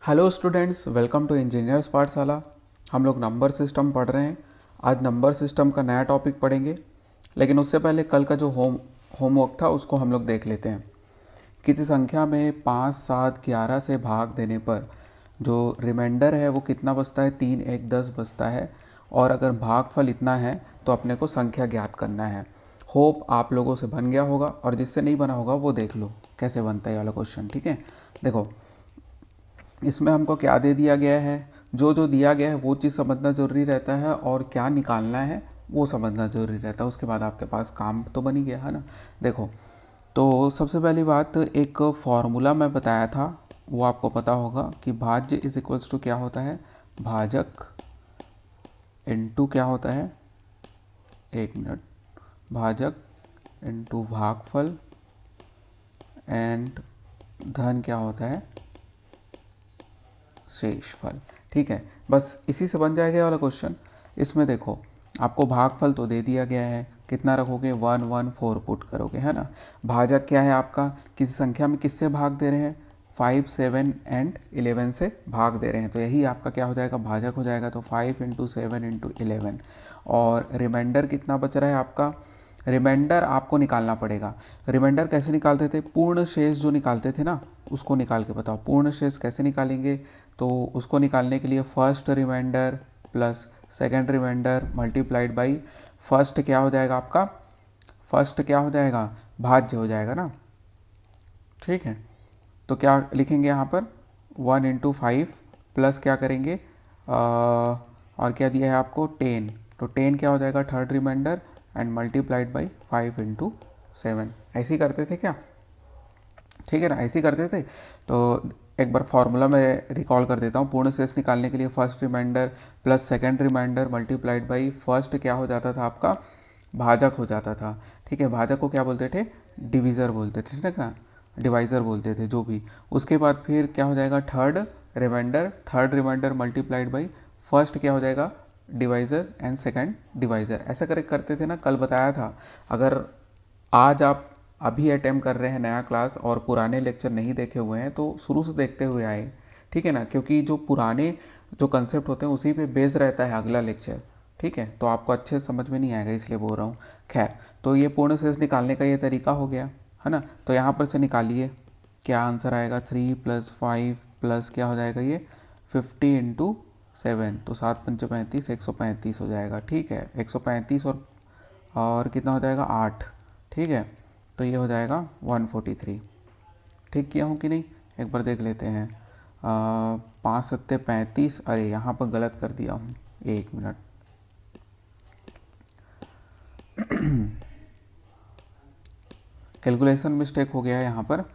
Hello students, welcome to engineers Pathshala. हम लोग number system पढ़ रहे हैं। आज नंबर सिस्टम का नया टॉपिक पढ़ेंगे, लेकिन उससे पहले कल का जो होमवर्क था उसको हम लोग देख लेते हैं। किसी संख्या में 5, 7, 11 से भाग देने पर जो रिमाइंडर है वो कितना बचता है? 3, 1, 10 बचता है। और अगर भागफल इतना है तो अपने को संख्या ज्ञात करना है। होप आप लोगों से बन गया होगा, और जिससे नहीं बना होगा वो देख लो कैसे बनता है ये वाला क्वेश्चन। ठीक है, देखो इसमें हमको क्या दे दिया गया है। जो जो दिया गया है वो चीज़ समझना ज़रूरी रहता है, और क्या निकालना है वो समझना ज़रूरी रहता है। उसके बाद आपके पास काम तो बन ही गया है ना। देखो, तो सबसे पहली बात, एक फॉर्मूला मैं बताया था वो आपको पता होगा कि भाज्य इज इक्वल्स टू क्या होता है? भाजक इनटू क्या होता है? एक मिनट, भाजक इनटू भागफल एंड धन क्या होता है? शेषफल। ठीक है, बस इसी से बन जाएगा ये वाला क्वेश्चन। इसमें देखो आपको भागफल तो दे दिया गया है, कितना रखोगे? 1, 1, 4 पुट करोगे, है ना। भाजक क्या है आपका? किसी संख्या में किससे भाग दे रहे हैं? 5, 7 एंड 11 से भाग दे रहे हैं, तो यही आपका क्या हो जाएगा? भाजक हो जाएगा। तो 5 × 7 × 11। और रिमाइंडर कितना बच रहा है आपका? रिमाइंडर आपको निकालना पड़ेगा। रिमाइंडर कैसे निकालते थे? पूर्ण शेष जो निकालते थे ना, उसको निकाल के बताओ। पूर्ण शेष कैसे निकालेंगे? तो उसको निकालने के लिए first remainder plus second remainder multiplied by first क्या हो जाएगा आपका? फर्स्ट क्या हो जाएगा? भाज्य हो जाएगा ना। ठीक है, तो क्या लिखेंगे यहाँ पर? 1 × 5 प्लस क्या करेंगे और क्या दिया है आपको? 10। तो 10 क्या हो जाएगा? Third remainder and multiplied by 5 × 7। ऐसे ही करते थे क्या? ठीक है ना, ऐसे ही करते थे। तो एक बार फॉर्मूला मैं रिकॉल कर देता हूँ। पूर्ण शेष निकालने के लिए first remainder plus second remainder multiplied by first क्या हो जाता था आपका? भाजक हो जाता था। ठीक है, भाजक को क्या बोलते थे? डिवीज़र बोलते थे, ठीक है, डिवाइज़र बोलते थे, जो भी। उसके बाद फिर क्या हो जाएगा? Third remainder multiplied by first क्या हो जाएगा? Divisor and second divisor. ऐसा करते थे ना, कल बताया था। अगर आज आप अभी अटेम्प्ट कर रहे हैं नया क्लास और पुराने लेक्चर नहीं देखे हुए हैं तो शुरू से देखते हुए आए, ठीक है ना, क्योंकि जो पुराने जो कंसेप्ट होते हैं उसी पे बेस रहता है अगला लेक्चर। ठीक है, तो आपको अच्छे से समझ में नहीं आएगा, इसलिए बोल रहा हूँ। खैर, तो ये पूर्ण शेष निकालने का ये तरीका हो गया, है ना। तो यहाँ पर से निकालिए, क्या आंसर आएगा? 3 + 5 प्लस क्या हो जाएगा ये? 50 × 7। तो 7 × 5 = 35, 135 हो जाएगा। ठीक है, 135 और कितना हो जाएगा? 8। ठीक है, तो ये हो जाएगा 143। ठीक किया हूँ कि नहीं? एक बार देख लेते हैं। 5 × 7 = 35। अरे यहाँ पर गलत कर दिया हूँ, एक मिनट। कैलकुलेशन मिस्टेक हो गया है यहाँ पर, है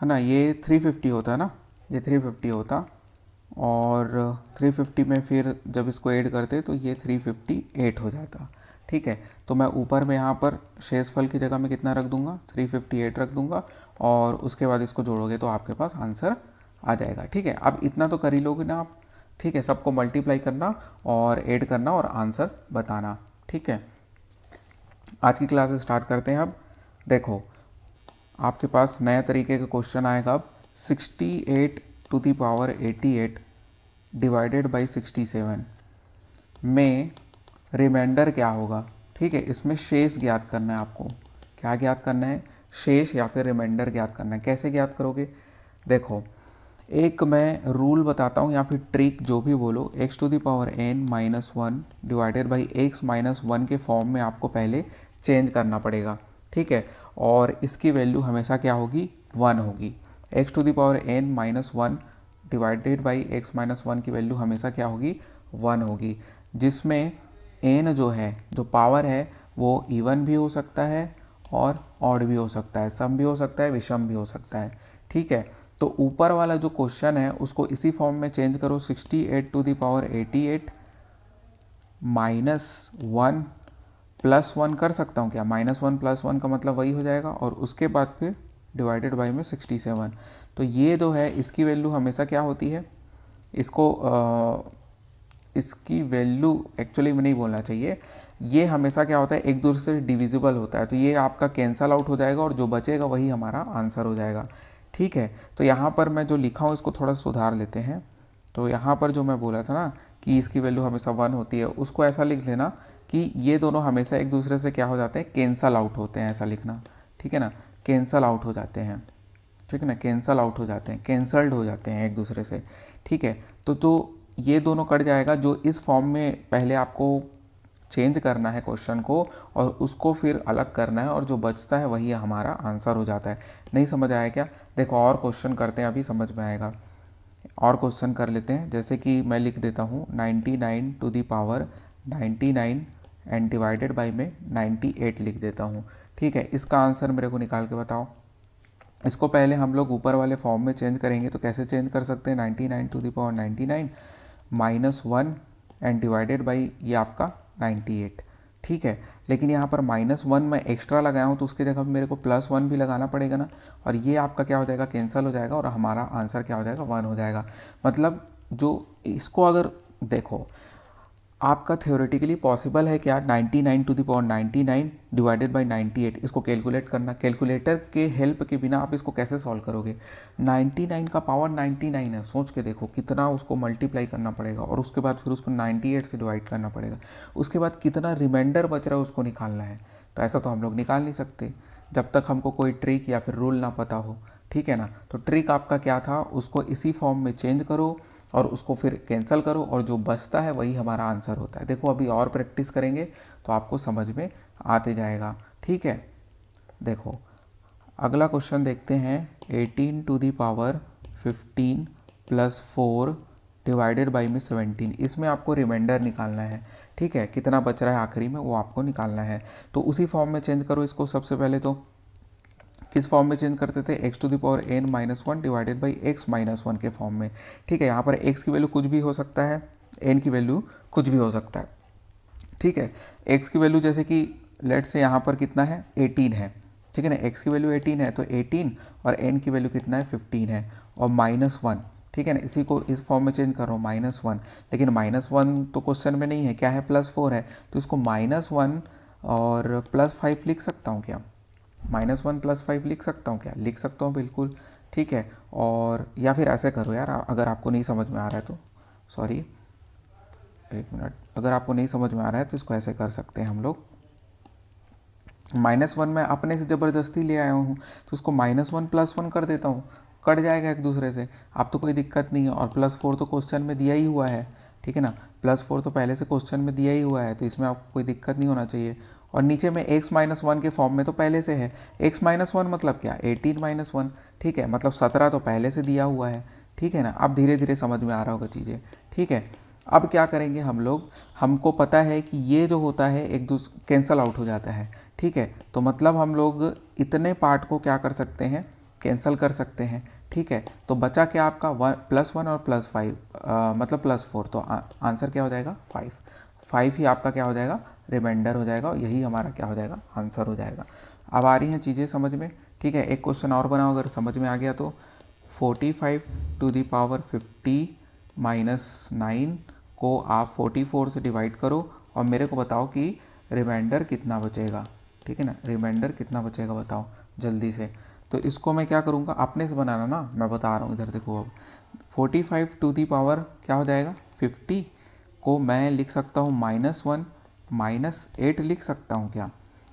ना। ये 350 होता है ना, ये 350 होता, और 350 में फिर जब इसको ऐड करते तो ये 358 हो जाता। ठीक है, तो मैं ऊपर में यहाँ पर शेषफल की जगह में कितना रख दूंगा? 358 रख दूंगा, और उसके बाद इसको जोड़ोगे तो आपके पास आंसर आ जाएगा। ठीक है, अब इतना तो कर ही लोगे ना आप। ठीक है, सबको मल्टीप्लाई करना और ऐड करना और आंसर बताना। ठीक है, आज की क्लास स्टार्ट करते हैं। अब देखो, आपके पास नया तरीके का क्वेश्चन आएगा। अब 68⁸ डिवाइडेड बाई 67 में रिमाइंडर क्या होगा? ठीक है, इसमें शेष ज्ञात करना है आपको। क्या ज्ञात करना है? शेष या फिर रिमाइंडर ज्ञात करना है। कैसे ज्ञात करोगे? देखो, एक मैं रूल बताता हूँ या फिर ट्रिक, जो भी बोलो। x⁻n−1 डिवाइडेड बाई x−1 के फॉर्म में आपको पहले चेंज करना पड़ेगा। ठीक है, और इसकी वैल्यू हमेशा क्या होगी? 1 होगी। x⁻n−1 डिवाइडेड बाई x−1 की वैल्यू हमेशा क्या होगी? 1 होगी, जिसमें n जो है, जो पावर है, वो इवन भी हो सकता है और ऑड भी हो सकता है, सम भी हो सकता है, विषम भी हो सकता है। ठीक है, तो ऊपर वाला जो क्वेश्चन है उसको इसी फॉर्म में चेंज करो। 68⁸ -1 + 1 कर सकता हूँ क्या? -1 + 1 का मतलब वही हो जाएगा, और उसके बाद फिर डिवाइडेड बाई में 67। तो ये जो है इसकी वैल्यू हमेशा क्या होती है? इसकी वैल्यू एक्चुअली में नहीं बोलना चाहिए। ये हमेशा क्या होता है? एक दूसरे से डिविजिबल होता है, तो ये आपका कैंसल आउट हो जाएगा और जो बचेगा वही हमारा आंसर हो जाएगा। ठीक है। तो यहाँ पर मैं जो लिखा हूँ इसको थोड़ा सुधार लेते हैं। तो यहाँ पर जो मैं बोला था ना कि इसकी वैल्यू हमेशा 1 होती है, उसको ऐसा लिख लेना कि ये दोनों हमेशा एक दूसरे से क्या हो जाते हैं, कैंसल आउट होते हैं, ऐसा लिखना, ठीक है ना, कैंसल आउट हो जाते हैं, ठीक है ना, कैंसल आउट हो जाते हैं, कैंसल्ड हो जाते हैं एक दूसरे से, ठीक है। तो ये दोनों कट जाएगा, जो इस फॉर्म में पहले आपको चेंज करना है क्वेश्चन को और उसको फिर अलग करना है, और जो बचता है वही हमारा आंसर हो जाता है। नहीं समझ आया क्या? देखो और क्वेश्चन करते हैं, अभी समझ में आएगा। और क्वेश्चन कर लेते हैं, जैसे कि मैं लिख देता हूँ 99 to the power 99 and divided by में 98 लिख देता हूँ, ठीक है। इसका आंसर मेरे को निकाल के बताओ। इसको पहले हम लोग ऊपर वाले फॉर्म में चेंज करेंगे, तो कैसे चेंज कर सकते हैं, 99 to the power 99 -1 and divided by ये आपका 98, ठीक है। लेकिन यहाँ पर -1 मैं एक्स्ट्रा लगाया हूँ, तो उसकी जगह मेरे को +1 भी लगाना पड़ेगा ना, और ये आपका क्या हो जाएगा, कैंसिल हो जाएगा, और हमारा आंसर क्या हो जाएगा, 1 हो जाएगा। मतलब जो इसको अगर देखो, आपका थ्योरेटिकली पॉसिबल है क्या 99 to the power 99 divided by 98 इसको कैलकुलेट करना। कैलकुलेटर के हेल्प के बिना आप इसको कैसे सॉल्व करोगे? 99 का पावर 99 है, सोच के देखो कितना उसको मल्टीप्लाई करना पड़ेगा, और उसके बाद फिर उसको 98 से डिवाइड करना पड़ेगा, उसके बाद कितना रिमाइंडर बच रहा है उसको निकालना है। तो ऐसा तो हम लोग निकाल नहीं सकते जब तक हमको कोई ट्रिक या फिर रूल ना पता हो, ठीक है ना। तो ट्रिक आपका क्या था, उसको इसी फॉर्म में चेंज करो और उसको फिर कैंसिल करो, और जो बचता है वही हमारा आंसर होता है। देखो अभी और प्रैक्टिस करेंगे तो आपको समझ में आते जाएगा, ठीक है। देखो अगला क्वेश्चन देखते हैं, 18 to the power 15 + 4 divided by में 17। इसमें आपको रिमाइंडर निकालना है, ठीक है, कितना बच रहा है आखिरी में वो आपको निकालना है। तो उसी फॉर्म में चेंज करो इसको। सबसे पहले तो किस फॉर्म में चेंज करते थे, x to the power n-1 divided by x-1 के फॉर्म में, ठीक है। यहाँ पर x की वैल्यू कुछ भी हो सकता है, n की वैल्यू कुछ भी हो सकता है, ठीक है। x की वैल्यू जैसे कि लेट से यहाँ पर कितना है, 18 है, ठीक है ना, x की वैल्यू 18 है, तो 18 और n की वैल्यू कितना है, 15 है, और -1, ठीक है ना। इसी को इस फॉर्म में चेंज कर रहा हूँ, -1, लेकिन -1 तो क्वेश्चन में नहीं है, क्या है, +4 है, तो इसको -1 और +5 लिख सकता हूँ क्या, -1 +5 लिख सकता हूँ क्या, लिख सकता हूँ बिल्कुल, ठीक है। और या फिर ऐसे करो यार, अगर आपको नहीं समझ में आ रहा है तो, सॉरी एक मिनट, अगर आपको नहीं समझ में आ रहा है तो इसको ऐसे कर सकते हैं हम लोग, -1 मैं अपने से ज़बरदस्ती ले आया हूँ, तो उसको -1 +1 कर देता हूँ, कट जाएगा एक दूसरे से, अब तो कोई दिक्कत नहीं है। और +4 तो क्वेश्चन में दिया ही हुआ है, ठीक है ना, +4 तो पहले से क्वेश्चन में दिया ही हुआ है, तो इसमें आपको कोई दिक्कत नहीं होना चाहिए। और नीचे में x-1 के फॉर्म में तो पहले से है, x-1 मतलब क्या, 18 - 1, ठीक है, मतलब 17 तो पहले से दिया हुआ है, ठीक है ना। अब धीरे धीरे समझ में आ रहा होगा चीज़ें, ठीक है। अब क्या करेंगे हम लोग, हमको पता है कि ये जो होता है एक दूसरे कैंसल आउट हो जाता है, ठीक है। तो मतलब हम लोग इतने पार्ट को क्या कर सकते हैं, कैंसिल कर सकते हैं, ठीक है। तो बचा क्या आपका, +1 और +5 मतलब +4, तो आंसर क्या हो जाएगा, 5 ही आपका क्या हो जाएगा, रिमाइंडर हो जाएगा, और यही हमारा क्या हो जाएगा, आंसर हो जाएगा। अब आ रही हैं चीज़ें समझ में, ठीक है। एक क्वेश्चन और बनाओ अगर समझ में आ गया तो, 45 टू दी पावर 50 -9 को आप 44 से डिवाइड करो, और मेरे को बताओ कि रिमाइंडर कितना बचेगा, ठीक है ना, रिमाइंडर कितना बचेगा बताओ जल्दी से। तो इसको मैं क्या करूँगा, अपने से बनाना ना, मैं बता रहा हूँ, इधर देखो। अब 45 टू दी पावर क्या हो जाएगा, 50 को मैं लिख सकता हूँ -1 -8 लिख सकता हूँ क्या,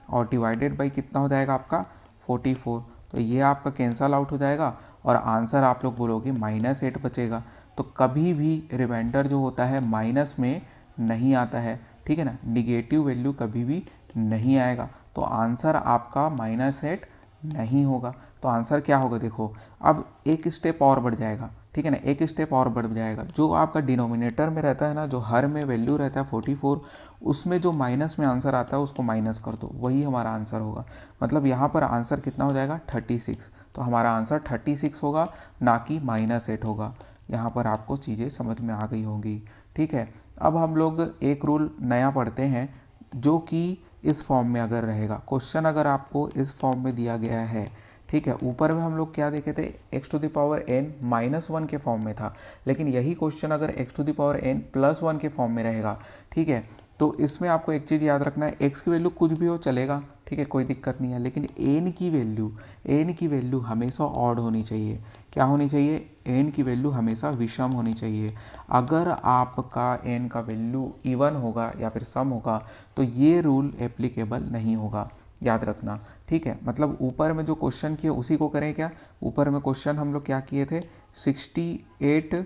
और डिवाइडेड बाई कितना हो जाएगा आपका, 44। तो ये आपका कैंसल आउट हो जाएगा, और आंसर आप लोग बोलोगे -8 बचेगा। तो कभी भी रिमाइंडर जो होता है माइनस में नहीं आता है, ठीक है ना, निगेटिव वैल्यू कभी भी नहीं आएगा, तो आंसर आपका -8 नहीं होगा। तो आंसर क्या होगा, देखो अब एक स्टेप और बढ़ जाएगा, ठीक है ना, एक स्टेप और बढ़ जाएगा। जो आपका डिनोमिनेटर में रहता है ना, जो हर में वैल्यू रहता है 44, उसमें जो माइनस में आंसर आता है उसको माइनस कर दो, वही हमारा आंसर होगा। मतलब यहाँ पर आंसर कितना हो जाएगा, 36। तो हमारा आंसर 36 होगा, ना कि -8 होगा। यहाँ पर आपको चीज़ें समझ में आ गई होंगी, ठीक है। अब हम लोग एक रूल नया पढ़ते हैं, जो कि इस फॉर्म में अगर रहेगा, क्वेश्चन अगर आपको इस फॉर्म में दिया गया है, ठीक है। ऊपर में हम लोग क्या देखे थे, x to the power n-1 के फॉर्म में था, लेकिन यही क्वेश्चन अगर x to the power n +1 के फॉर्म में रहेगा, ठीक है, तो इसमें आपको एक चीज़ याद रखना है, x की वैल्यू कुछ भी हो चलेगा, ठीक है, कोई दिक्कत नहीं है, लेकिन n की वैल्यू हमेशा ऑड होनी चाहिए। क्या होनी चाहिए? n की वैल्यू हमेशा विषम होनी चाहिए। अगर आपका n का वैल्यू इवन होगा या फिर सम होगा तो ये रूल एप्लीकेबल नहीं होगा, याद रखना, ठीक है। मतलब ऊपर में जो क्वेश्चन किए उसी को करें क्या? ऊपर में क्वेश्चन हम लोग क्या किए थे, 68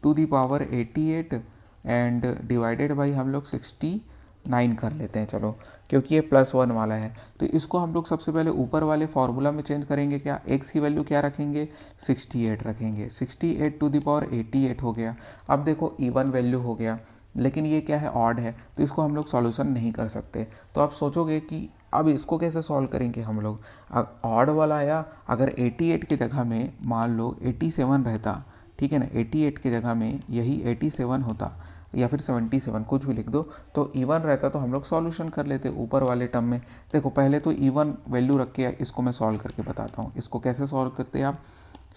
to the power 88 and divided by हम लोग 69 कर लेते हैं, चलो, क्योंकि ये +1 वाला है। तो इसको हम लोग सबसे पहले ऊपर वाले फार्मूला में चेंज करेंगे। क्या? x की वैल्यू क्या रखेंगे? 68 रखेंगे। 68 टू दी पावर 88 हो गया। अब देखो इवन वैल्यू हो गया, लेकिन ये क्या है? ऑड है, तो इसको हम लोग सॉल्यूशन नहीं कर सकते। तो आप सोचोगे कि अब इसको कैसे सॉल्व करेंगे हम लोग? ऑड वाला आया, अगर 88 की जगह में मान लो 87 रहता, ठीक है ना, 88 की जगह में यही 87 होता या फिर 77, कुछ भी लिख दो, तो इवन रहता तो हम लोग सॉल्यूशन कर लेते ऊपर वाले टर्म में। देखो पहले तो इवन वैल्यू रख के इसको मैं सॉल्व करके बताता हूँ। इसको कैसे सॉल्व करते हैं आप?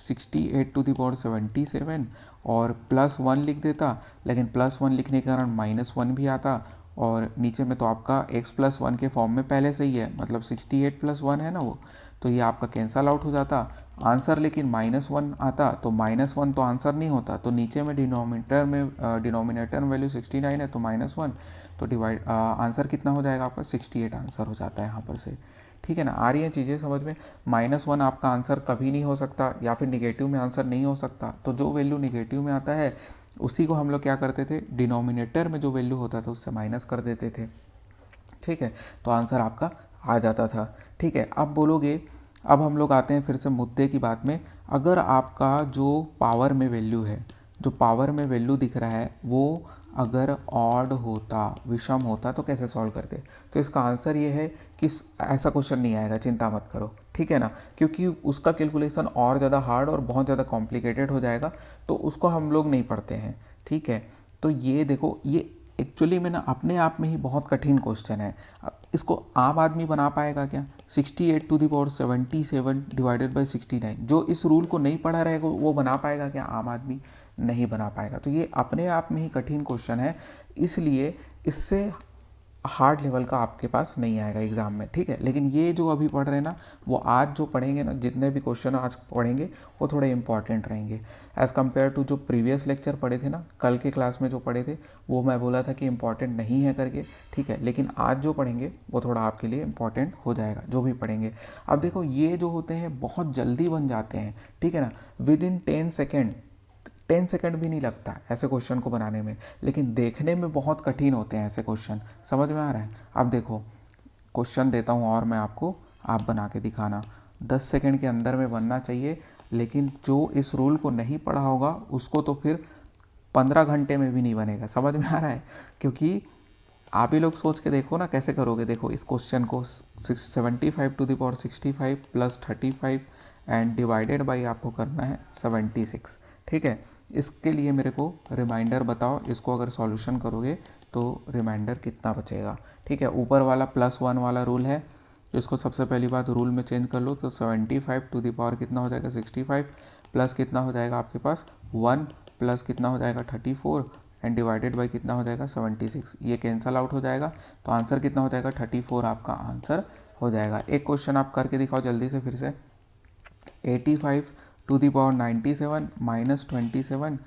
68 टू दी पावर 77 और +1 लिख देता, लेकिन +1 लिखने के कारण -1 भी आता, और नीचे में तो आपका x+1 के फॉर्म में पहले से ही है, मतलब 68 + 1 है ना वो, तो ये आपका कैंसल आउट हो जाता आंसर। लेकिन -1 आता, तो -1 तो आंसर नहीं होता, तो नीचे में डिनोमिनेटर में वैल्यू 69 है तो -1, तो डिवाइड आंसर कितना हो जाएगा आपका? 68 आंसर हो जाता है यहाँ पर से, ठीक है ना। आ रही हैं चीज़ें समझ में? -1 आपका आंसर कभी नहीं हो सकता, या फिर निगेटिव में आंसर नहीं हो सकता, तो जो वैल्यू निगेटिव में आता है उसी को हम लोग क्या करते थे, डिनोमिनेटर में जो वैल्यू होता था उससे माइनस कर देते थे, ठीक है, तो आंसर आपका आ जाता था, ठीक है। अब बोलोगे, अब हम लोग आते हैं फिर से मुद्दे की बात में, अगर आपका जो पावर में वैल्यू है, जो पावर में वैल्यू दिख रहा है वो अगर ऑड होता, विषम होता, तो कैसे सॉल्व करते? तो इसका आंसर ये है कि ऐसा क्वेश्चन नहीं आएगा, चिंता मत करो, ठीक है ना, क्योंकि उसका कैलकुलेशन और ज़्यादा हार्ड और बहुत ज़्यादा कॉम्प्लिकेटेड हो जाएगा, तो उसको हम लोग नहीं पढ़ते हैं, ठीक है। तो ये देखो, ये एक्चुअली में ना अपने आप में ही बहुत कठिन क्वेश्चन है। इसको आम आदमी बना पाएगा क्या? 68 to the power 77 divided by 69, जो इस रूल को नहीं पढ़ा रहेगा वो बना पाएगा क्या? आम आदमी नहीं बना पाएगा। तो ये अपने आप में ही कठिन क्वेश्चन है, इसलिए इससे हार्ड लेवल का आपके पास नहीं आएगा एग्जाम में, ठीक है। लेकिन ये जो अभी पढ़ रहे हैं ना, वो आज जो पढ़ेंगे ना, जितने भी क्वेश्चन आज पढ़ेंगे वो थोड़े इंपॉर्टेंट रहेंगे एज़ कम्पेयर टू जो प्रीवियस लेक्चर पढ़े थे ना, कल के क्लास में जो पढ़े थे वो मैं बोला था कि इंपॉर्टेंट नहीं है करके, ठीक है, लेकिन आज जो पढ़ेंगे वो थोड़ा आपके लिए इंपॉर्टेंट हो जाएगा, जो भी पढ़ेंगे। अब देखो, ये जो होते हैं बहुत जल्दी बन जाते हैं, ठीक है ना, विद इन 10 सेकंड भी नहीं लगता ऐसे क्वेश्चन को बनाने में, लेकिन देखने में बहुत कठिन होते हैं ऐसे क्वेश्चन, समझ में आ रहा है? अब देखो क्वेश्चन देता हूँ और मैं आपको, आप बना के दिखाना, 10 सेकंड के अंदर में बनना चाहिए, लेकिन जो इस रूल को नहीं पढ़ा होगा उसको तो फिर 15 घंटे में भी नहीं बनेगा, समझ में आ रहा है? क्योंकि आप ही लोग सोच के देखो ना कैसे करोगे। देखो इस क्वेश्चन को 75 to the power 65 plus 35 and divided by आपको करना है 76, ठीक है। इसके लिए मेरे को रिमाइंडर बताओ, इसको अगर सॉल्यूशन करोगे तो रिमाइंडर कितना बचेगा, ठीक है। ऊपर वाला +1 वाला रूल है, तो इसको सबसे पहली बात रूल में चेंज कर लो, तो 75 टू द पावर कितना हो जाएगा 65 प्लस कितना हो जाएगा आपके पास 1 प्लस कितना हो जाएगा 34 एंड डिवाइडेड बाई कितना हो जाएगा 76, ये कैंसल आउट हो जाएगा, तो आंसर कितना हो जाएगा 34 आपका आंसर हो जाएगा। एक क्वेश्चन आप करके दिखाओ जल्दी से फिर से, 85 to the power 97 minus 27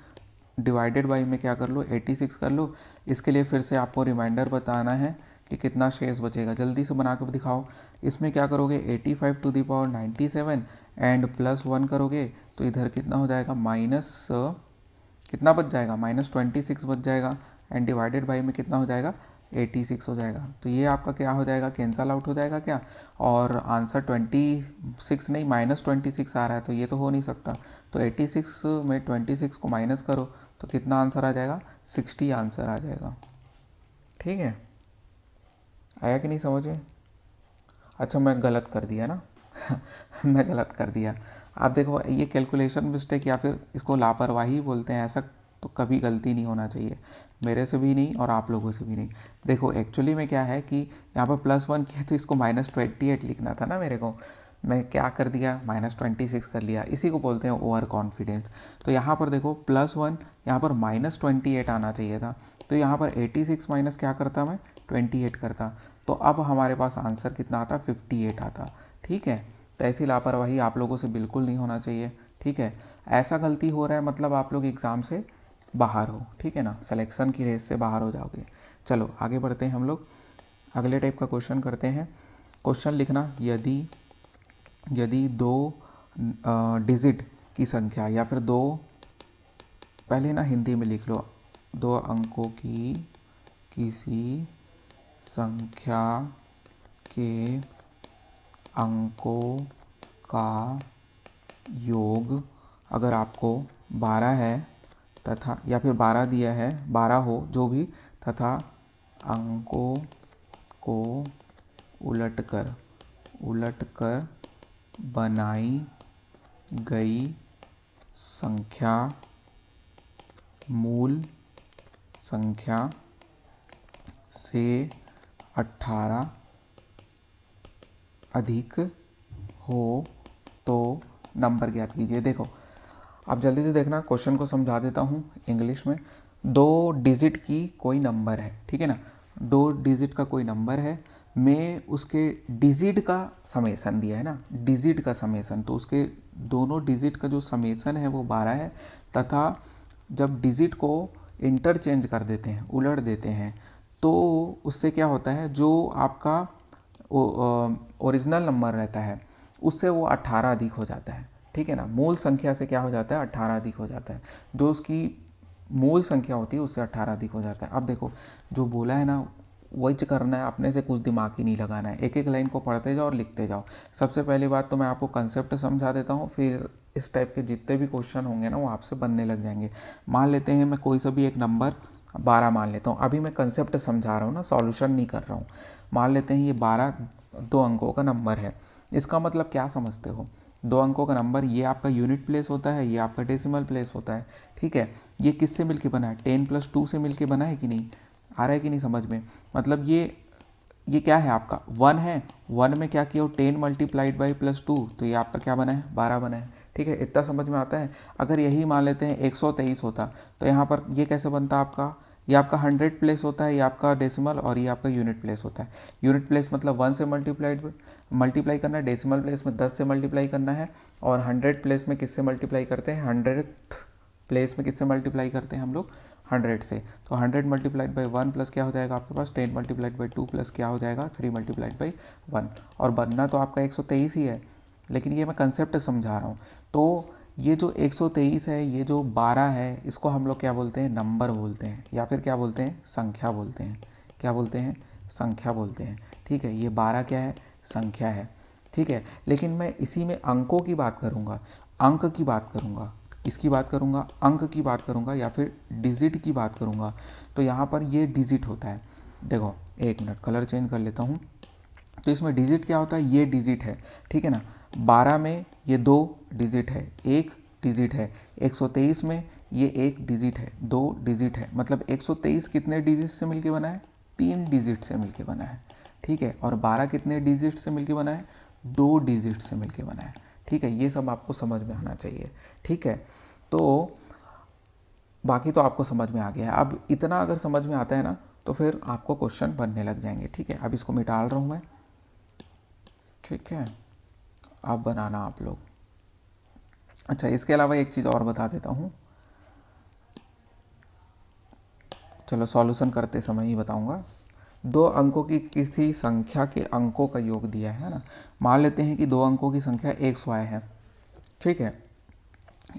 divided by में क्या कर लो 86 कर लो। इसके लिए फिर से आपको रिमाइंडर बताना है कि कितना शेष बचेगा, जल्दी से बना कर दिखाओ। इसमें क्या करोगे 85 टू दी पावर 97 एंड +1 करोगे तो इधर कितना हो जाएगा माइनस कितना बच जाएगा -26 बच जाएगा, एंड डिवाइडेड बाई में कितना हो जाएगा 86 हो जाएगा। तो ये आपका क्या हो जाएगा, कैंसल आउट हो जाएगा क्या, और आंसर 26 नहीं -26 आ रहा है, तो ये तो हो नहीं सकता। तो 86 में 26 को माइनस करो तो कितना आंसर आ जाएगा 60 आंसर आ जाएगा, ठीक है। आया कि नहीं समझ में? अच्छा मैं गलत कर दिया ना मैं गलत कर दिया। आप देखो ये कैलकुलेशन मिस्टेक या फिर इसको लापरवाही बोलते हैं, ऐसा तो कभी गलती नहीं होना चाहिए, मेरे से भी नहीं और आप लोगों से भी नहीं। देखो एक्चुअली में क्या है कि यहाँ पर +1 किया तो इसको -28 लिखना था ना मेरे को, मैं क्या कर दिया, -26 कर लिया, इसी को बोलते हैं ओवर कॉन्फिडेंस। तो यहाँ पर देखो +1, यहाँ पर -28 आना चाहिए था, तो यहाँ पर 86 माइनस क्या करता मैं, 28 करता, तो अब हमारे पास आंसर कितना आता, 58 आता। ठीक है, तो ऐसी लापरवाही आप लोगों से बिल्कुल नहीं होना चाहिए। ठीक है, ऐसा गलती हो रहा है मतलब आप लोग एग्ज़ाम से बाहर हो। ठीक है ना, सिलेक्शन की रेस से बाहर हो जाओगे। चलो आगे बढ़ते हैं, हम लोग अगले टाइप का क्वेश्चन करते हैं। क्वेश्चन लिखना, यदि 2 डिजिट की संख्या या फिर 2, पहले ना हिंदी में लिख लो, 2 अंकों की किसी संख्या के अंकों का योग अगर आपको 12 है तथा, या फिर 12 दिया है, 12 हो जो भी, तथा अंकों को उलटकर बनाई गई संख्या मूल संख्या से 18 अधिक हो तो नंबर ज्ञात कीजिए। देखो आप जल्दी से देखना, क्वेश्चन को समझा देता हूँ इंग्लिश में। 2 डिजिट की कोई नंबर है, ठीक है ना, 2 डिजिट का कोई नंबर है, में उसके डिजिट का समेसन दिया है ना, डिजिट का समेसन, तो उसके दोनों डिजिट का जो समेसन है वो 12 है, तथा जब डिजिट को इंटरचेंज कर देते हैं, उलट देते हैं, तो उससे क्या होता है, जो आपका ओरिजिनल नंबर रहता है उससे वो 18 अधिक हो जाता है। ठीक है ना, मूल संख्या से क्या हो जाता है, 18 अधिक हो जाता है, जो उसकी मूल संख्या होती है उससे 18 अधिक हो जाता है। अब देखो जो बोला है ना वही करना है, अपने से कुछ दिमाग ही नहीं लगाना है, एक एक लाइन को पढ़ते जाओ और लिखते जाओ। सबसे पहली बात तो मैं आपको कंसेप्ट समझा देता हूँ, फिर इस टाइप के जितने भी क्वेश्चन होंगे ना वो आपसे बनने लग जाएंगे। मान लेते हैं मैं कोई सा भी एक नंबर 12 मान लेता हूँ, अभी मैं कंसेप्ट समझा रहा हूँ ना, सॉल्यूशन नहीं कर रहा हूँ। मान लेते हैं ये 12 2 अंकों का नंबर है, इसका मतलब क्या समझते हो, 2 अंकों का नंबर, ये आपका यूनिट प्लेस होता है, ये आपका डेसिमल प्लेस होता है। ठीक है, ये किससे मिलके बना है, 10 + 2 से मिलके बना है कि नहीं, आ रहा है कि नहीं समझ में। मतलब ये क्या है आपका 1 है, 1 में क्या किया हो, 10 × +2, तो ये आपका क्या बना है, 12 बना है। ठीक है, इतना समझ में आता है। अगर यही मान लेते हैं 123 होता, तो यहाँ पर ये कैसे बनता आपका, ये आपका 100 प्लेस होता है, ये आपका डेसिमल, और ये आपका यूनिट प्लेस होता है। यूनिट प्लेस मतलब 1 से मल्टीप्लाई करना है, डेसिमल प्लेस में 10 से मल्टीप्लाई करना है, और 100 प्लेस में किससे मल्टीप्लाई करते हैं, 100th प्लेस में किससे मल्टीप्लाई करते हैं हम लोग, 100 से। तो 100 × 1 प्लस क्या हो जाएगा आपके पास, 10 × 2 प्लस क्या हो जाएगा, 3 × 1, और बनना तो आपका 123 ही है, लेकिन ये मैं कंसेप्ट समझा रहा हूँ। तो ये जो 123 है, ये जो 12 है, इसको हम लोग क्या बोलते हैं, नंबर बोलते हैं, या फिर क्या बोलते हैं, संख्या बोलते हैं। क्या बोलते हैं, संख्या बोलते हैं। ठीक है, ये 12 क्या है, संख्या है। ठीक है, लेकिन मैं इसी में अंकों की बात करूँगा, अंक की बात करूँगा, इसकी बात करूँगा, अंक की बात करूँगा, या फिर डिजिट की बात करूँगा। तो यहाँ पर ये डिजिट होता है, देखो एक मिनट कलर चेंज कर लेता हूँ। तो इसमें डिजिट क्या होता है, ये डिजिट है, ठीक है ना। 12 में ये 2 डिजिट है, 1 डिजिट है। 123 में ये 1 डिजिट है, 2 डिजिट है। मतलब 123 कितने डिजिट से मिलके बना है, 3 डिजिट से मिलके बना है। ठीक है, और 12 कितने डिजिट से मिलके बना है, 2 डिजिट से मिलके बना है। ठीक है, ये सब आपको समझ में आना चाहिए। ठीक है, तो बाकी तो आपको समझ में आ गया है। अब इतना अगर समझ में आता है ना, तो फिर आपको क्वेश्चन बनने लग जाएंगे। ठीक है, अब इसको मिटा रहा हूँ मैं। ठीक है, अब बनाना आप लोग। अच्छा, इसके अलावा एक चीज़ और बता देता हूँ, चलो सॉल्यूशन करते समय ही बताऊँगा। 2 अंकों की किसी संख्या के अंकों का योग दिया है ना। मान लेते हैं कि 2 अंकों की संख्या XY है। ठीक है,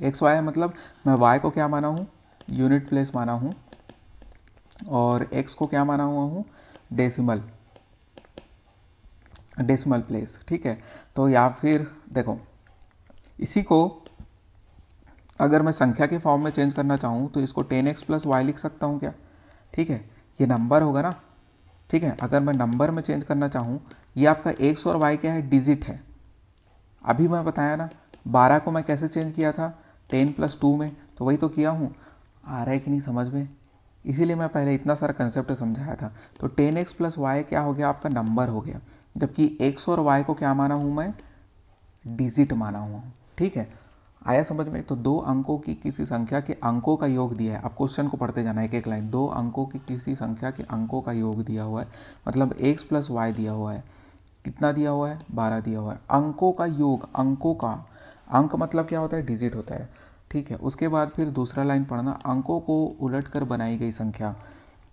XY है, मतलब मैं Y को क्या माना हूँ, यूनिट प्लेस माना हूँ, और X को क्या माना हुआ हूँ, डेसिमल प्लेस। ठीक है, तो या फिर देखो इसी को अगर मैं संख्या के फॉर्म में चेंज करना चाहूँ तो इसको 10x + y लिख सकता हूँ क्या। ठीक है, ये नंबर होगा ना। ठीक है, अगर मैं नंबर में चेंज करना चाहूँ, ये आपका x और y क्या है, डिजिट है। अभी मैं बताया ना 12 को मैं कैसे चेंज किया था, 10 + 2 में, तो वही तो किया हूँ। आ रहा है कि नहीं समझ में, इसीलिए मैं पहले इतना सारा कंसेप्ट समझाया था। तो 10x + y क्या हो गया, आपका नंबर हो गया, जबकि x और y को क्या माना हूँ मैं, डिजिट माना हुआ हूँ, ठीक है। आया समझ में? तो 2 अंकों की किसी संख्या के अंकों का योग दिया है। अब क्वेश्चन को पढ़ते जाना है एक एक लाइन। 2 अंकों की किसी संख्या के अंकों का योग दिया हुआ है, मतलब x प्लस वाई दिया हुआ है। कितना दिया हुआ है? 12 दिया हुआ है। अंकों का योग, अंकों का, अंक मतलब क्या होता है? डिजिट होता है, ठीक है। उसके बाद फिर दूसरा लाइन पढ़ना, अंकों को उलट कर बनाई गई संख्या,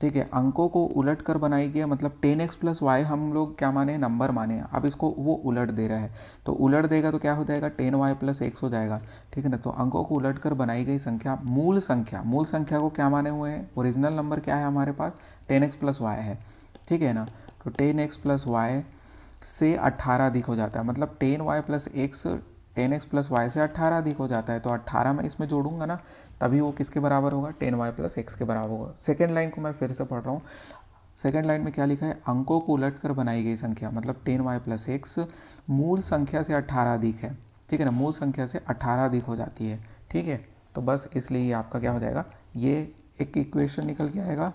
ठीक है। अंकों को उलट कर बनाई गई मतलब 10x प्लस वाई हम लोग क्या माने? नंबर माने। अब इसको वो उलट दे रहा है, तो उलट देगा तो क्या हो जाएगा? 10y प्लस x हो जाएगा, ठीक है ना। तो अंकों को उलट कर बनाई गई संख्या, मूल संख्या, मूल संख्या को क्या माने हुए हैं? ओरिजिनल नंबर क्या है हमारे पास? 10x प्लस वाई है, ठीक है ना। तो 10x प्लस वाई से 18 अधिक हो जाता है, मतलब 10y plus x 10x plus Y से 18 अधिक हो जाता है। तो 18 मैं इसमें जोड़ूंगा ना, तभी वो किसके बराबर होगा? 10y प्लस एक्स के बराबर होगा। सेकेंड लाइन को मैं फिर से पढ़ रहा हूँ। सेकेंड लाइन में क्या लिखा है? अंकों को उलट कर बनाई गई संख्या, मतलब 10y प्लस एक्स मूल संख्या से 18 अधिक है, ठीक है ना। मूल संख्या से 18 अधिक हो जाती है, ठीक है। तो बस इसलिए ये आपका क्या हो जाएगा? ये एक इक्वेशन निकल के आएगा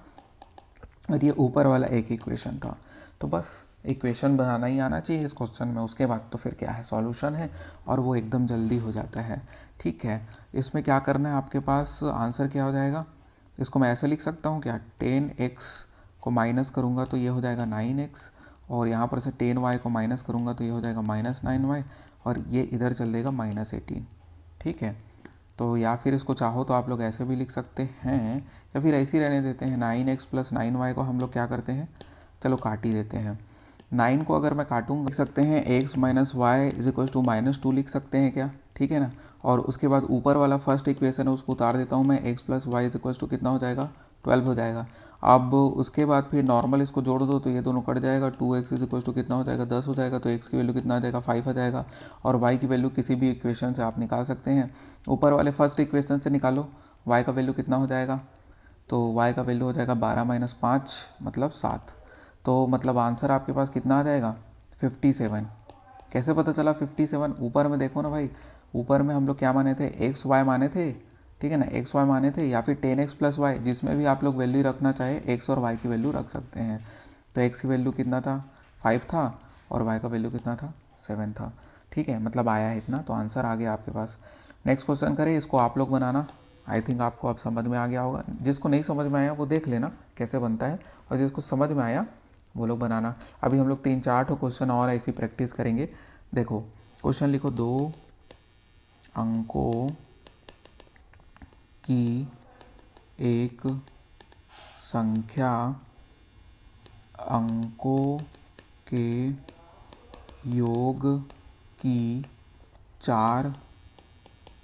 और ये ऊपर वाला एक इक्वेशन था। तो बस इक्वेशन बनाना ही आना चाहिए इस क्वेश्चन में। उसके बाद तो फिर क्या है? सॉल्यूशन है और वो एकदम जल्दी हो जाता है, ठीक है। इसमें क्या करना है आपके पास? आंसर क्या हो जाएगा? इसको मैं ऐसे लिख सकता हूँ क्या? 10x को माइनस करूँगा तो ये हो जाएगा 9x, और यहाँ पर से 10y को माइनस करूँगा तो ये हो जाएगा -9y, और ये इधर चल देगा -18, ठीक है। तो या फिर इसको चाहो तो आप लोग ऐसे भी लिख सकते हैं, या फिर ऐसे ही रहने देते हैं। 9x प्लस 9y को हम लोग क्या करते हैं? चलो काट ही देते हैं। 9 को अगर मैं काटूंगा लिख सकते हैं x minus y is equal to -2 लिख सकते हैं क्या? ठीक है ना। और उसके बाद ऊपर वाला फर्स्ट इक्वेशन है उसको उतार देता हूँ मैं, x plus y is equal to कितना हो जाएगा? 12 हो जाएगा। अब उसके बाद फिर नॉर्मल इसको जोड़ दो तो ये दोनों कट जाएगा। 2x इज इक्वल टू कितना हो जाएगा? 10 हो जाएगा। तो x की वैल्यू कितना आ जाएगा? 5 आ जाएगा। और y की वैल्यू किसी भी इक्वेशन से आप निकाल सकते हैं। ऊपर वाले फर्स्ट इक्वेशन से निकालो, y का वैल्यू कितना हो जाएगा? तो y का वैल्यू हो जाएगा 12 माइनस 5 मतलब 7। तो मतलब आंसर आपके पास कितना आ जाएगा? 57। कैसे पता चला 57? ऊपर में देखो ना भाई, ऊपर में हम लोग क्या माने थे? एक्स वाई माने थे, ठीक है ना। एक्स वाई माने थे, या फिर 10x प्लस वाई, जिसमें भी आप लोग वैल्यू रखना चाहे एक्स और वाई की वैल्यू रख सकते हैं। तो एक्स की वैल्यू कितना था? 5 था, और वाई का वैल्यू कितना था? 7 था, ठीक है। मतलब आया है इतना, तो आंसर आ गया आपके पास। नेक्स्ट क्वेश्चन करें, इसको आप लोग बनाना। आई थिंक आपको अब समझ में आ गया होगा। जिसको नहीं समझ में आया वो देख लेना कैसे बनता है, और जिसको समझ में आया वो लोग बनाना। अभी हम लोग 3-4 क्वेश्चन और ऐसी प्रैक्टिस करेंगे। देखो क्वेश्चन लिखो, 2 अंकों की एक संख्या अंकों के योग की 4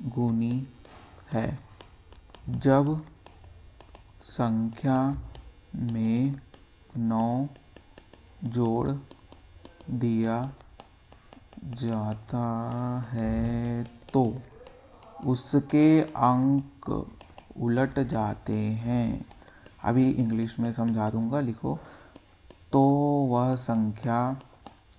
गुनी है। जब संख्या में 9 जोड़ दिया जाता है तो उसके अंक उलट जाते हैं। अभी इंग्लिश में समझा दूंगा, लिखो। तो वह संख्या,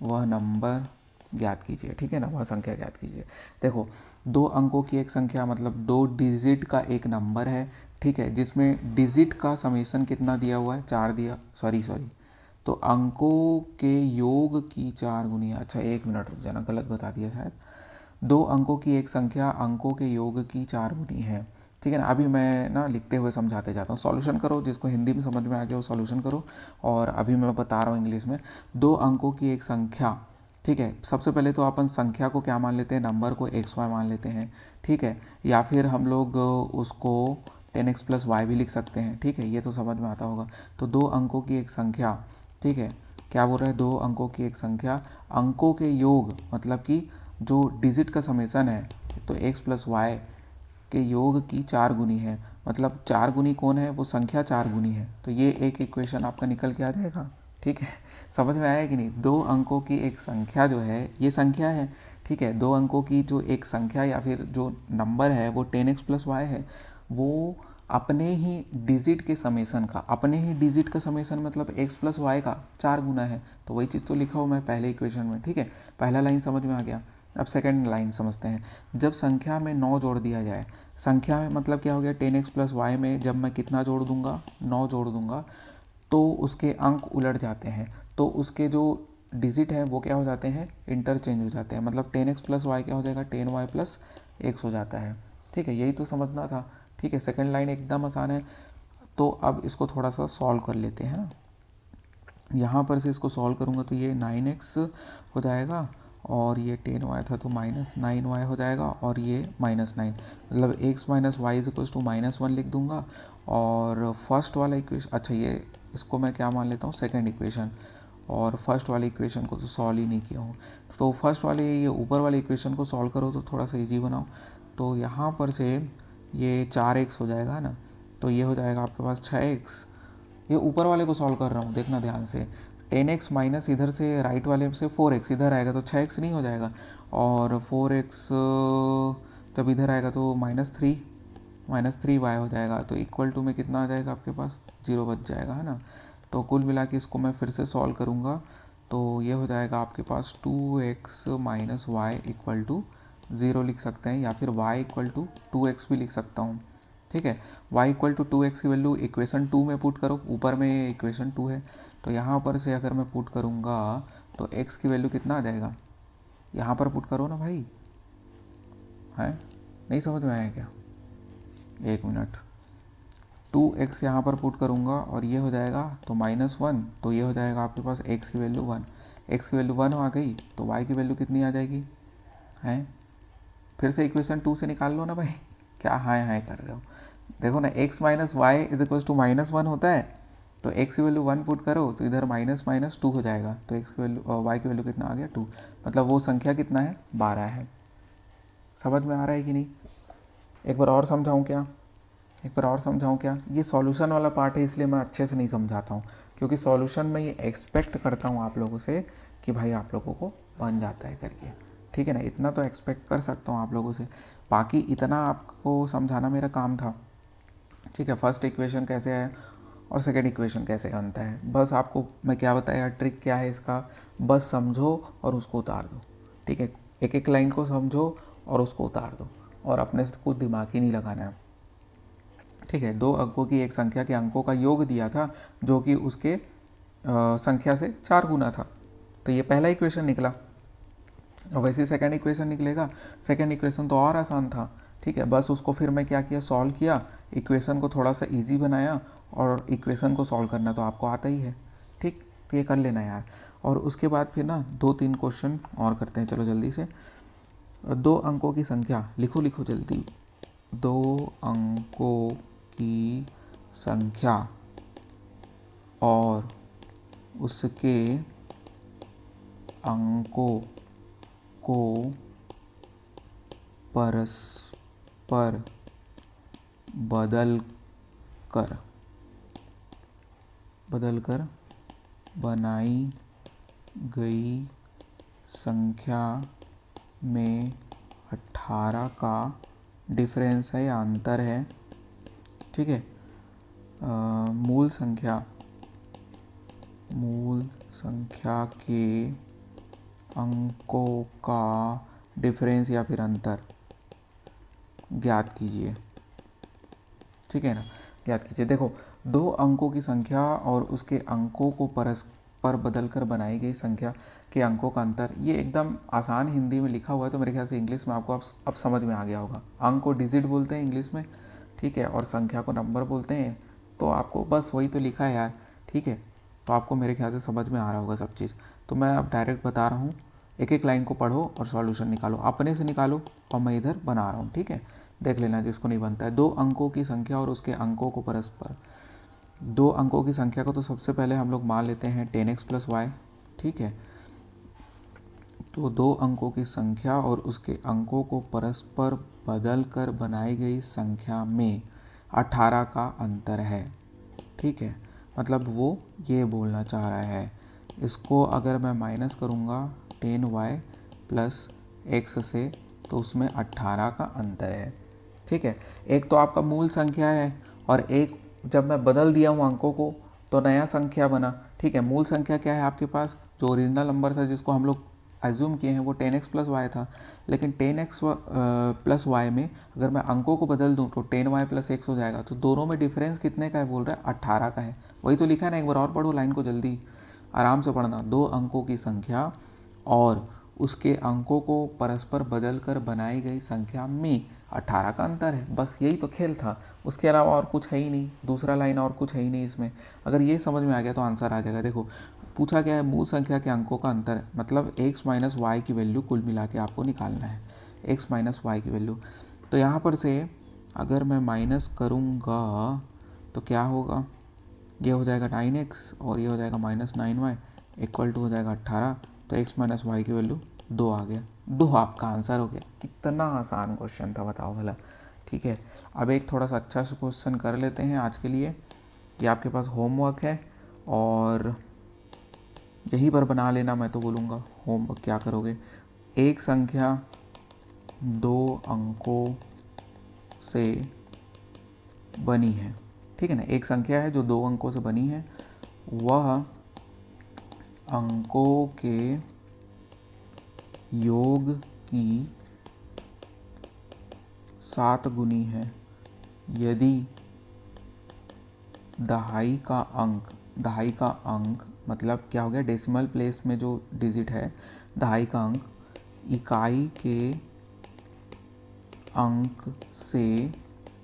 वह नंबर ज्ञात कीजिए, ठीक है ना। वह संख्या ज्ञात कीजिए। देखो 2 अंकों की एक संख्या मतलब 2 डिजिट का एक नंबर है, ठीक है, जिसमें डिजिट का समेशन कितना दिया हुआ है? 4 दिया, सॉरी तो अंकों के योग की 4 गुनी। अच्छा 1 मिनट रुक जाना, गलत बता दिया शायद। 2 अंकों की एक संख्या अंकों के योग की 4 गुनी है, ठीक है ना। अभी मैं ना लिखते हुए समझाते जाता हूँ। सॉल्यूशन करो, जिसको हिंदी में समझ में आ गया वो सॉल्यूशन करो, और अभी मैं बता रहा हूँ इंग्लिश में। 2 अंकों की एक संख्या, ठीक है। सबसे पहले तो अपन संख्या को क्या मान लेते हैं? नंबर को एक्स वाई मान लेते हैं, ठीक है। या फिर हम लोग उसको 10x प्लस वाई भी लिख सकते हैं, ठीक है। ये तो समझ में आता होगा। तो 2 अंकों की एक संख्या, ठीक है, क्या बोल रहा है? 2 अंकों की एक संख्या अंकों के योग, मतलब कि जो डिजिट का समेशन है, तो x प्लस वाई के योग की 4 गुनी है। मतलब 4 गुनी कौन है? वो संख्या 4 गुनी है। तो ये एक इक्वेशन आपका निकल के आ जाएगा, ठीक है। समझ में आया कि नहीं? 2 अंकों की एक संख्या जो है, ये संख्या है, ठीक है। 2 अंकों की जो एक संख्या या फिर जो नंबर है वो 10x प्लस वाई है। वो अपने ही डिजिट के समेशन का, अपने ही डिजिट का समेशन मतलब x प्लस वाई का 4 गुना है। तो वही चीज़ तो लिखा हूँ मैं पहले इक्वेशन में, ठीक है। पहला लाइन समझ में आ गया। अब सेकंड लाइन समझते हैं। जब संख्या में 9 जोड़ दिया जाए, संख्या में मतलब क्या हो गया? 10x प्लस वाई में जब मैं कितना जोड़ दूंगा? 9 जोड़ दूंगा, तो उसके अंक उलट जाते हैं। तो उसके जो डिजिट है वो क्या हो जाते हैं, इंटरचेंज हो जाते हैं। मतलब 10x प्लस वाई क्या हो जाएगा, 10y प्लस x हो जाता है। ठीक है, यही तो समझना था। ठीक है, सेकंड लाइन एकदम आसान है। तो अब इसको थोड़ा सा सॉल्व कर लेते हैं ना। यहाँ पर से इसको सॉल्व करूँगा तो ये 9x हो जाएगा और ये 10y था तो -9y हो जाएगा और ये -9, मतलब x minus y is equals to -1 लिख दूंगा। और फर्स्ट वाला इक्वेशन, अच्छा ये इसको मैं क्या मान लेता हूँ, सेकंड इक्वेशन। और फर्स्ट वाली इक्वेशन को तो सॉल्व ही नहीं किया हूँ, तो फर्स्ट वाले ये ऊपर वाली इक्वेशन को सॉल्व करो तो थोड़ा सा ईजी बनाओ। तो यहाँ पर से ये 4x हो जाएगा ना, तो ये हो जाएगा आपके पास 6x। ये ऊपर वाले को सॉल्व कर रहा हूँ, देखना ध्यान से। 10x माइनस इधर से राइट वाले से 4x इधर आएगा तो 6x नहीं हो जाएगा, और 4x जब इधर आएगा तो -3y हो जाएगा। तो इक्वल टू में कितना आ जाएगा आपके पास, 0 बच जाएगा, है ना। तो कुल मिला के इसको मैं फिर से सॉल्व करूँगा तो ये हो जाएगा आपके पास 2x minus y equal to 0 लिख सकते हैं, या फिर y इक्वल टू 2x भी लिख सकता हूँ। ठीक है, y इक्वल टू 2x की वैल्यू इक्वेशन 2 में पुट करो, ऊपर में इक्वेशन 2 है तो यहाँ पर से अगर मैं पुट करूँगा तो x की वैल्यू कितना आ जाएगा, यहाँ पर पुट करो ना भाई, है नहीं समझ में आया क्या, 1 मिनट। 2x यहाँ पर पुट करूँगा और ये हो जाएगा तो -1, तो ये हो जाएगा आपके पास x की वैल्यू 1, x की वैल्यू 1 आ गई तो y की वैल्यू कितनी आ जाएगी, हैं फिर से इक्वेशन 2 से निकाल लो ना भाई, क्या हाय कर रहे हो। देखो ना, x minus y is equal to -1 होता है, तो x की वैल्यू 1 पुट करो तो इधर -2 हो जाएगा, तो x की वैल्यू y की वैल्यू कितना आ गया 2, मतलब वो संख्या कितना है, 12 है। समझ में आ रहा है कि नहीं, एक बार और समझाऊँ क्या, ये सॉल्यूशन वाला पार्ट है इसलिए मैं अच्छे से नहीं समझाता हूँ, क्योंकि सॉल्यूशन में ये एक्सपेक्ट करता हूँ आप लोगों से कि भाई आप लोगों को बन जाता है करके। ठीक है ना, इतना तो एक्सपेक्ट कर सकता हूँ आप लोगों से, बाकी इतना आपको समझाना मेरा काम था। ठीक है, फर्स्ट इक्वेशन कैसे है और सेकंड इक्वेशन कैसे बनता है, बस आपको मैं क्या बताया, ट्रिक क्या है इसका, बस समझो और उसको उतार दो। ठीक है, एक एक लाइन को समझो और उसको उतार दो, और अपने से कुछ दिमाग ही नहीं लगाना है। ठीक है, 2 अंकों की एक संख्या के अंकों का योग दिया था जो कि उसके संख्या से 4 गुना था, तो ये पहला इक्वेशन निकला। और वैसे सेकंड इक्वेशन निकलेगा, सेकंड इक्वेशन तो और आसान था। ठीक है, बस उसको फिर मैं क्या किया, सॉल्व किया, इक्वेशन को थोड़ा सा इजी बनाया, और इक्वेशन को सॉल्व करना तो आपको आता ही है। ठीक, तो ये कर लेना यार। और उसके बाद फिर ना 2-3 क्वेश्चन और करते हैं, चलो जल्दी से। 2 अंकों की संख्या लिखो जल्दी, 2 अंकों की संख्या और उसके अंकों को परस्पर बदल कर बनाई गई संख्या में 18 का डिफरेंस है या अंतर है। ठीक है, मूल संख्या के अंकों का डिफरेंस या फिर अंतर ज्ञात कीजिए। ठीक है ना, ज्ञात कीजिए। देखो, 2 अंकों की संख्या और उसके अंकों को परस्पर बदलकर बनाई गई संख्या के अंकों का अंतर, ये एकदम आसान हिंदी में लिखा हुआ है, तो मेरे ख्याल से इंग्लिश में आपको अब समझ में आ गया होगा। अंक को डिजिट बोलते हैं इंग्लिश में, ठीक है, और संख्या को नंबर बोलते हैं, तो आपको बस वही तो लिखा है यार। ठीक है, तो आपको मेरे ख्याल से समझ में आ रहा होगा सब चीज़। तो मैं अब डायरेक्ट बता रहा हूँ, एक एक लाइन को पढ़ो और सॉल्यूशन निकालो, अपने से निकालो, और मैं इधर बना रहा हूँ। ठीक है, देख लेना जिसको नहीं बनता है। 2 अंकों की संख्या और उसके अंकों को परस्पर, 2 अंकों की संख्या को तो सबसे पहले हम लोग मान लेते हैं 10x प्लस वाई। ठीक है, तो 2 अंकों की संख्या और उसके अंकों को परस्पर बदल कर बनाई गई संख्या में 18 का अंतर है। ठीक है, मतलब वो ये बोलना चाह रहा है, इसको अगर मैं माइनस करूँगा 10y प्लस x से, तो उसमें 18 का अंतर है। ठीक है, एक तो आपका मूल संख्या है, और एक जब मैं बदल दिया हूँ अंकों को तो नया संख्या बना। ठीक है, मूल संख्या क्या है आपके पास, जो ओरिजिनल नंबर था जिसको हम लोग एज्यूम किए हैं, वो 10x प्लस वाई था, लेकिन 10x प्लस वाई में अगर मैं अंकों को बदल दूं तो 10y प्लस x हो जाएगा। तो दोनों में डिफरेंस कितने का है बोल रहा है, 18 का है। वही तो लिखा है ना, एक बार और पढ़ो लाइन को जल्दी, आराम से पढ़ना, 2 अंकों की संख्या और उसके अंकों को परस्पर बदलकर बनाई गई संख्या में 18 का अंतर है। बस यही तो खेल था, उसके अलावा और कुछ है ही नहीं, दूसरा लाइन और कुछ है ही नहीं इसमें। अगर ये समझ में आ गया तो आंसर आ जाएगा। देखो पूछा क्या है, मूल संख्या के अंकों का अंतर है, मतलब x माइनस वाई की वैल्यू कुल मिला के आपको निकालना है, x माइनस वाई की वैल्यू। तो यहाँ पर से अगर मैं माइनस करूँगा तो क्या होगा, ये हो जाएगा 9x और ये हो जाएगा -9y इक्वल टू हो जाएगा 18। तो x माइनस वाई की वैल्यू 2 आ गया, 2 आपका आंसर हो गया। कितना आसान क्वेश्चन था बताओ भला। ठीक है, अब एक थोड़ा सा अच्छा सा क्वेश्चन कर लेते हैं आज के लिए। ये आपके पास होमवर्क है और यहीं पर बना लेना, मैं तो बोलूँगा। होमवर्क क्या करोगे, एक संख्या 2 अंकों से बनी है, ठीक है ना। एक संख्या है जो 2 अंकों से बनी है, वह अंकों के योग की 7 गुनी है यदि दहाई का अंक मतलब क्या हो गया, डेसिमल प्लेस में जो डिजिट है, दहाई का अंक इकाई के अंक से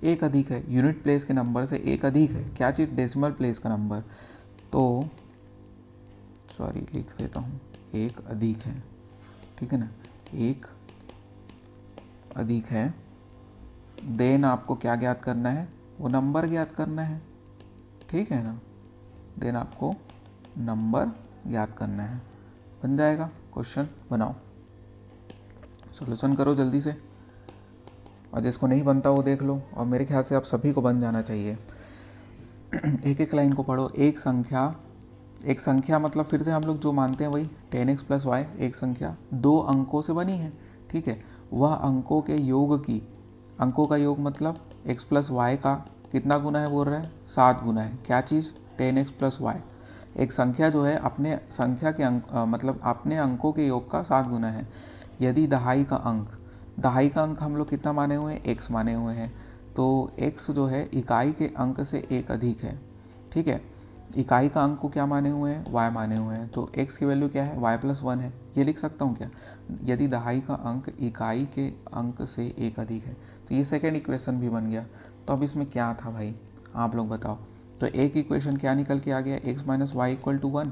एक अधिक है, यूनिट प्लेस के नंबर से एक अधिक है। क्या चीज़, डेसिमल प्लेस का नंबर। तो सॉरी लिख देता हूँ, एक अधिक है, ठीक है ना, एक अधिक है। देन आपको क्या ज्ञात करना है, वो नंबर ज्ञात करना है, ठीक है ना। देन आपको नंबर ज्ञात करना है। बन जाएगा, क्वेश्चन बनाओ, सॉल्यूशन करो जल्दी से, और जिसको नहीं बनता वो देख लो। और मेरे ख्याल से आप सभी को बन जाना चाहिए। एक एक लाइन को पढ़ो। एक संख्या मतलब फिर से हम लोग जो मानते हैं वही 10x प्लस वाई, एक संख्या 2 अंकों से बनी है, ठीक है। वह अंकों के योग की, अंकों का योग मतलब x प्लस वाई का कितना गुना है बोल रहा है, 7 गुना है। क्या चीज़, 10x प्लस वाई। एक संख्या जो है अपने संख्या के अंक मतलब अपने अंकों के योग का 7 गुना है यदि दहाई का अंक हम लोग कितना माने हुए हैं, x माने हुए हैं। तो x जो है इकाई के अंक से एक अधिक है, ठीक है। इकाई का अंक को क्या माने हुए हैं, y माने हुए हैं। तो x की वैल्यू क्या है, y प्लस 1 है। ये लिख सकता हूँ क्या, यदि दहाई का अंक इकाई के अंक से एक अधिक है। तो ये सेकेंड इक्वेशन भी बन गया। तो अब इसमें क्या था भाई, आप लोग बताओ। तो एक इक्वेशन क्या निकल के आ गया, x minus y equal to 1,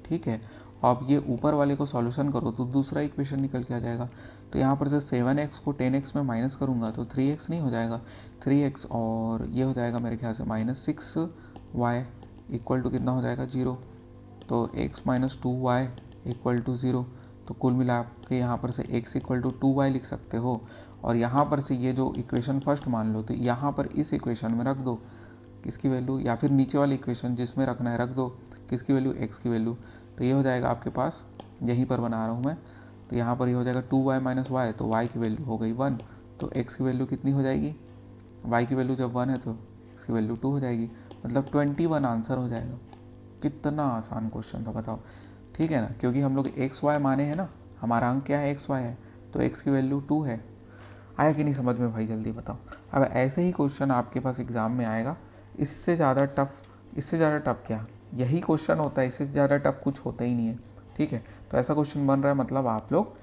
ठीक है। अब ये ऊपर वाले को सॉल्यूशन करो तो दूसरा इक्वेशन निकल के आ जाएगा। तो यहाँ पर से 7x को 10x में माइनस करूँगा तो 3x नहीं हो जाएगा, 3x और ये हो जाएगा मेरे ख्याल से -6y इक्वल टू कितना हो जाएगा, 0। तो x minus 2y equal to 0। तो कुल मिला के यहाँ पर से x इक्वल टू 2y लिख सकते हो। और यहाँ पर से ये जो इक्वेशन फर्स्ट मान लो, तो यहाँ पर इस इक्वेशन में रख दो किसकी वैल्यू, या फिर नीचे वाली इक्वेशन जिसमें रखना है रख दो किसकी वैल्यू, x की वैल्यू। तो ये हो जाएगा आपके पास, यहीं पर बना रहा हूँ मैं। तो यहाँ पर ये हो जाएगा 2y माइनस वाई, तो y की वैल्यू हो गई 1। तो x की वैल्यू कितनी हो जाएगी, y की वैल्यू जब 1 है तो x की वैल्यू 2 हो जाएगी, मतलब 21 आंसर हो जाएगा। कितना आसान क्वेश्चन था बताओ, ठीक है ना। क्योंकि हम लोग एक्स वाई माने हैं ना, हमारा अंक क्या है, एक्स वाई है, तो x की वैल्यू 2 है। आया कि नहीं समझ में भाई, जल्दी बताओ। अब ऐसे ही क्वेश्चन आपके पास एग्ज़ाम में आएगा, इससे ज़्यादा टफ क्या, यही क्वेश्चन होता है, इससे ज़्यादा टफ कुछ होता ही नहीं है, ठीक है। तो ऐसा क्वेश्चन बन रहा है, मतलब आप लोग,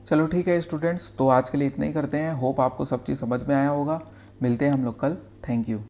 चलो ठीक है स्टूडेंट्स, तो आज के लिए इतना ही करते हैं। होप आपको सब चीज़ समझ में आया होगा। मिलते हैं हम लोग कल। Thank you.